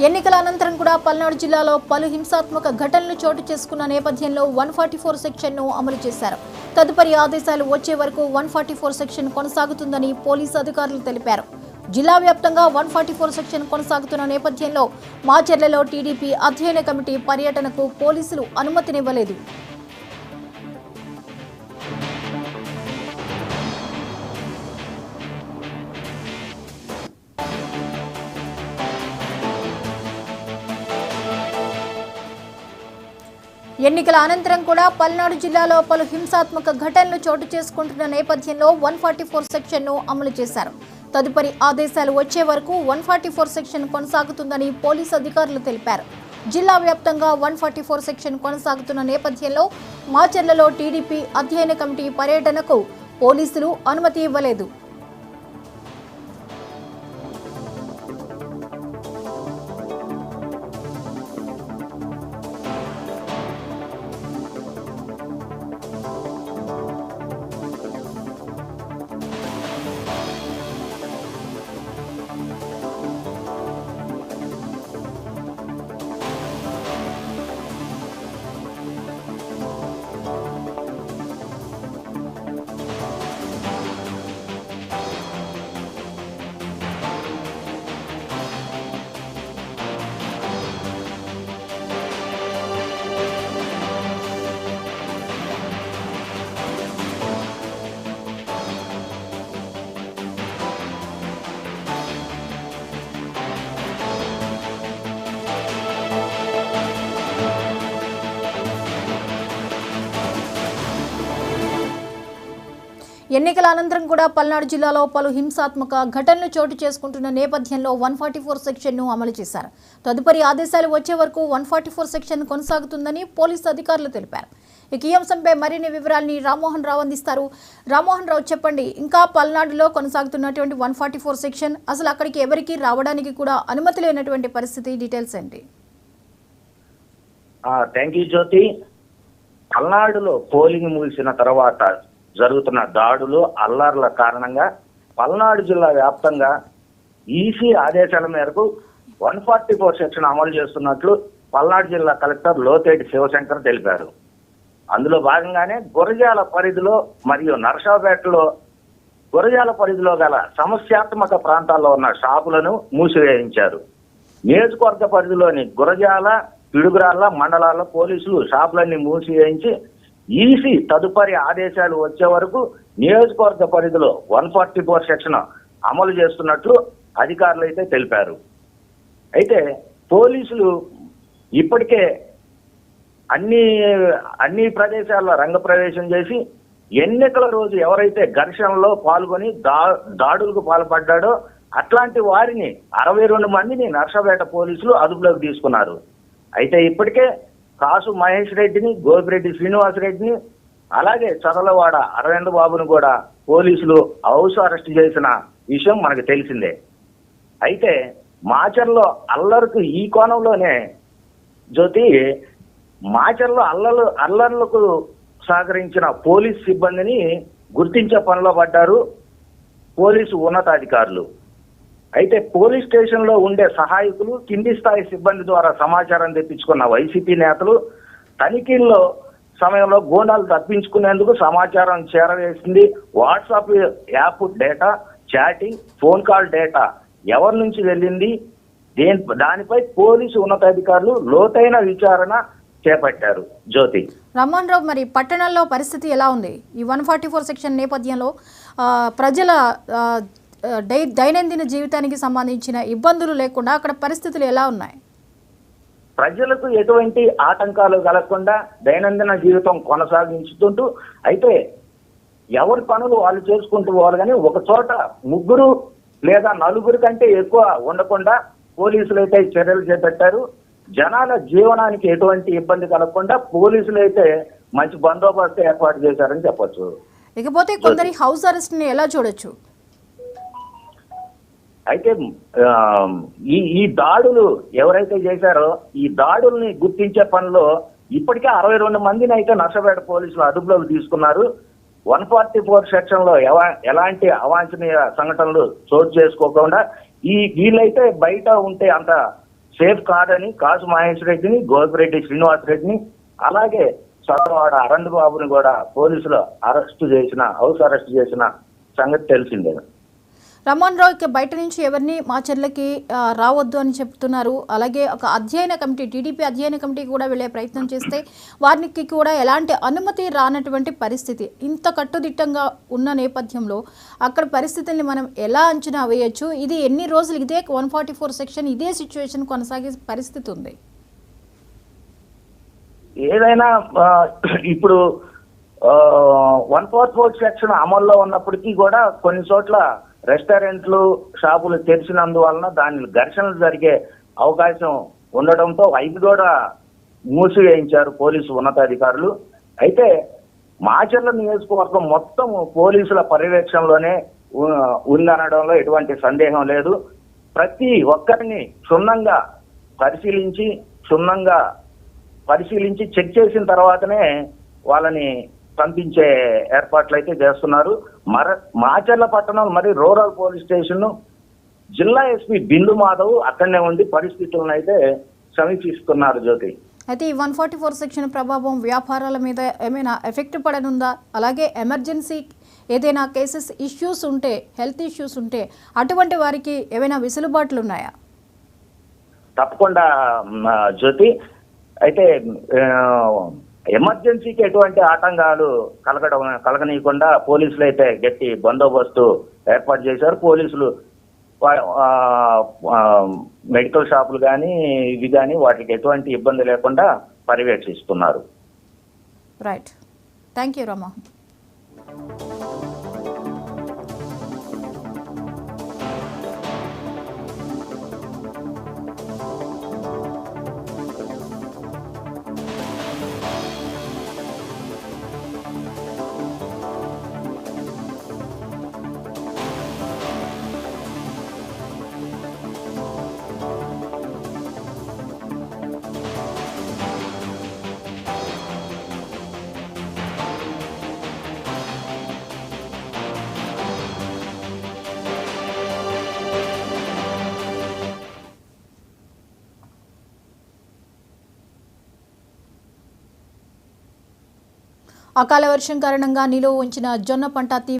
ఎన్నికల అనంతరం కూడా పల్నాడు జిల్లాలో పలు హింసాత్మక ఘటనలు చోటు చేసుకున్న నేపథ్యంలో 144 సెక్షన్ను అమలు చేశారు. తదుపరి ఆదేశాలు వచ్చే వరకు 144 సెక్షన్ కొనసాగుతుందని పోలీసు అధికారులు తెలిపారు. జిల్లా వ్యాప్తంగా 144 సెక్షన్ కొనసాగుతున్న నేపథ్యంలో మాచర్లలో టీడీపీ అధ్యయన కమిటీ పర్యటనకు పోలీసులు అనుమతినివ్వలేదు. ఎన్నికల అనంతరం కూడా పల్నాడు జిల్లాలో పలు హింసాత్మక ఘటనలు చోటు చేసుకుంటున్న నేపథ్యంలో 144 సెక్షన్ను అమలు చేశారు. తదుపరి ఆదేశాలు వచ్చే వరకు 144 సెక్షన్ కొనసాగుతుందని పోలీసు అధికారులు తెలిపారు. జిల్లా వ్యాప్తంగా 144 సెక్షన్ కొనసాగుతున్న నేపథ్యంలో మాచర్లలో టీడీపీ అధ్యయన కమిటీ పర్యటనకు పోలీసులు అనుమతి ఇవ్వలేదు. ఎన్నికల అనంతరం కూడా పల్నాడు జిల్లాలో పలు హింసాత్మక ఘటనలు చోటు చేసుకుంటున్న నేపథ్యంలో 144 సెక్షన్ను అమలు చేశారు. తదుపరి ఆదేశాలు వచ్చే వరకు 144 సెక్షన్ కొనసాగుతుందని పోలీసు అధికారులు తెలిపారు. ఈ అంశంపై మరిన్ని వివరాలని రామ్మోహన్ రావు అందిస్తారు. రామ్మోహన్ రావు, చెప్పండి, ఇంకా పల్నాడులో కొనసాగుతున్నటువంటి 144 సెక్షన్, అసలు అక్కడికి ఎవరికి రావడానికి కూడా అనుమతి లేనటువంటి పరిస్థితి, డీటెయిల్స్ ఏంటి? Thank you Jyothi. పల్నాడులో పోలింగ్ ముగిసిన తర్వాత జరుగుతున్న దాడులు అల్లర్ల కారణంగా పల్నాడు జిల్లా వ్యాప్తంగా ఈసీ ఆదేశాల మేరకు 144 సెక్షన్ అమలు చేస్తున్నట్లు పల్నాడు జిల్లా కలెక్టర్ లోతేటి శివశంకర్ తెలిపారు. అందులో భాగంగానే గురజాల పరిధిలో మరియు నరసాపేటలో గురజాల పరిధిలో గల సమస్యాత్మక ప్రాంతాల్లో ఉన్న షాపులను మూసివేయించారు. నియోజకవర్గ పరిధిలోని గురజాల, పిడుగురాళ్ల మండలాల్లో పోలీసులు షాపులన్నీ మూసివేయించి ఈసీ తదుపరి ఆదేశాలు వచ్చే వరకు నియోజకవర్గ పరిధిలో 144 సెక్షన్ అమలు చేస్తున్నట్లు అధికారులు అయితే తెలిపారు. అయితే పోలీసులు ఇప్పటికే అన్ని ప్రదేశాల్లో రంగప్రవేశం చేసి ఎన్నికల రోజు ఎవరైతే ఘర్షణలో పాల్గొని దాడులకు పాల్పడ్డాడో అట్లాంటి వారిని 62 మందిని నర్సాపేట పోలీసులు అదుపులోకి తీసుకున్నారు. అయితే ఇప్పటికే కాసు మహేష్ రెడ్డిని, గోపిరెడ్డి శ్రీనివాసరెడ్డిని, అలాగే చదలవాడ అరవింద్ బాబును కూడా పోలీసులు హౌస్ అరెస్ట్ చేసిన విషయం మనకు తెలిసిందే. అయితే మాచర్లో అల్లర్కు ఈ కోణంలోనే జ్యోతి, మాచర్లో అల్లర్లకు సహకరించిన పోలీస్ సిబ్బందిని గుర్తించే పనిలో పడ్డారు పోలీసు ఉన్నతాధికారులు. అయితే పోలీస్ స్టేషన్ లో ఉండే సహాయకులు, కింది స్థాయి సిబ్బంది ద్వారా సమాచారం తెప్పించుకున్న వైసీపీ నేతలు తనిఖీల్లో సమయంలో గోండాలు తప్పించుకునేందుకు సమాచారం చేరవేసింది. WhatsApp app data, chatting, phone call data ఎవరి నుంచి వెళ్ళింది, దానిపై పోలీసు ఉన్నతాధికారులు లోతైన విచారణ చేపట్టారు. జ్యోతి, రామ్మోహన్ రావు, మరి పట్టణంలో పరిస్థితి ఎలా ఉంది? ఈ 144 సెక్షన్ నేపథ్యంలో ప్రజల దైనందిన జీవితానికి సంబంధించిన ఇబ్బందులు లేకుండా అక్కడ పరిస్థితులు ఎలా ఉన్నాయి? ప్రజలకు ఎటువంటి ఆటంకాలు కలగకుండా దైనందిన జీవితం కొనసాగించుతుంటూ, అయితే ఎవరి పనులు వాళ్ళు చేసుకుంటూ పోవాలి, కానీ ఒక చోట 3 లేదా 4 కంటే ఎక్కువ ఉండకుండా పోలీసులు అయితే చర్యలు చేపట్టారు. జనాల జీవనానికి ఎటువంటి ఇబ్బంది కలగకుండా పోలీసులు అయితే మంచి బందోబస్తు ఏర్పాటు చేశారని చెప్పొచ్చు. ఇకపోతే కొందరి హౌస్ అరెస్ట్ ని ఎలా చూడొచ్చు? అయితే ఈ దాడులు ఎవరైతే చేశారో ఈ దాడుల్ని గుర్తించే పనిలో ఇప్పటికే 62 మందిని అయితే నర్సాపేట పోలీసులు అదుపులోకి తీసుకున్నారు. 144 సెక్షన్ లో ఎలాంటి అవాంఛనీయ సంఘటనలు చోటు చేసుకోకుండా వీళ్ళైతే బయట ఉంటే అంత సేఫ్ కాదని కాసు మహేష్ రెడ్డిని, గోపిరెడ్డి శ్రీనివాస్ రెడ్డిని, అలాగే సొంతవాడ అరంధ్ బాబుని కూడా పోలీసులు హౌస్ అరెస్ట్ చేసిన సంగతి తెలిసిందే. రమణ్ రావుకి బయట నుంచి ఎవరిని మాచర్లకి రావద్దు అని చెప్తున్నారు. అలాగే ఒక అధ్యయన కమిటీ, టీడీపీ అధ్యయన కమిటీ కూడా వెళ్ళే ప్రయత్నం చేస్తే వారికి కూడా ఎలాంటి అనుమతి రానటువంటి పరిస్థితి. ఇంత కట్టుదిట్టంగా ఉన్న నేపథ్యంలో అక్కడ పరిస్థితుల్ని మనం ఎలా అంచనా వేయొచ్చు? ఇది ఎన్ని రోజులు ఇదే 144 సెక్షన్ ఇదే సిచ్యువేషన్ కొనసాగే పరిస్థితి ఉంది? ఏదైనా ఇప్పుడు 144 సెక్షన్ అమల్లో ఉన్నప్పటికీ కూడా కొన్ని చోట్ల రెస్టారెంట్లు, షాపులు తెరిచినందువలన దాని ఘర్షణలు జరిగే అవకాశం ఉండడంతో అవి కూడా మూసివేయించారు పోలీసు ఉన్నతాధికారులు. అయితే మాచర్ల నియోజకవర్గం మొత్తం పోలీసుల పర్యవేక్షణలోనే ఉందనడంలో ఎటువంటి సందేహం లేదు. ప్రతి ఒక్కరిని క్షుణ్ణంగా పరిశీలించి చెక్ చేసిన తర్వాతనే వాళ్ళని పంపించే ఏర్పాట్లు అయితే చేస్తున్నారు. మాచర్ల పట్టణం మరి రూరల్ పోలీస్ స్టేషన్ జిల్లా ఎస్పీ బిందు మాధవ్ అక్కడనే ఉండి పరిస్థితులను అయితే సమీక్షిస్తున్నారు. జ్యోతి, అయితే ఈ 144 సెక్షన్ ప్రభావం వ్యాపారాల మీద ఏమైనా ఎఫెక్ట్ పడనుందా? అలాగే ఎమర్జెన్సీ ఏదైనా కేసెస్ ఇష్యూస్ ఉంటే, హెల్త్ ఇష్యూస్ ఉంటే అటువంటి వారికి ఏమైనా వెసులుబాట్లు ఉన్నాయా? తప్పకుండా జ్యోతి. అయితే ఎమర్జెన్సీకి ఎటువంటి ఆటంకాలు కలగనీయకుండా పోలీసులు అయితే గట్టి బందోబస్తు ఏర్పాటు చేశారు. పోలీసులు మెడికల్ షాపులు కానీ ఇవి కానీ వాటికి ఎటువంటి ఇబ్బంది లేకుండా పర్యవేక్షిస్తున్నారు. రైట్, థ్యాంక్ యూ రమా. అకాల వర్షం కారణంగా నిలువ ఉంచిన జొన్న పంట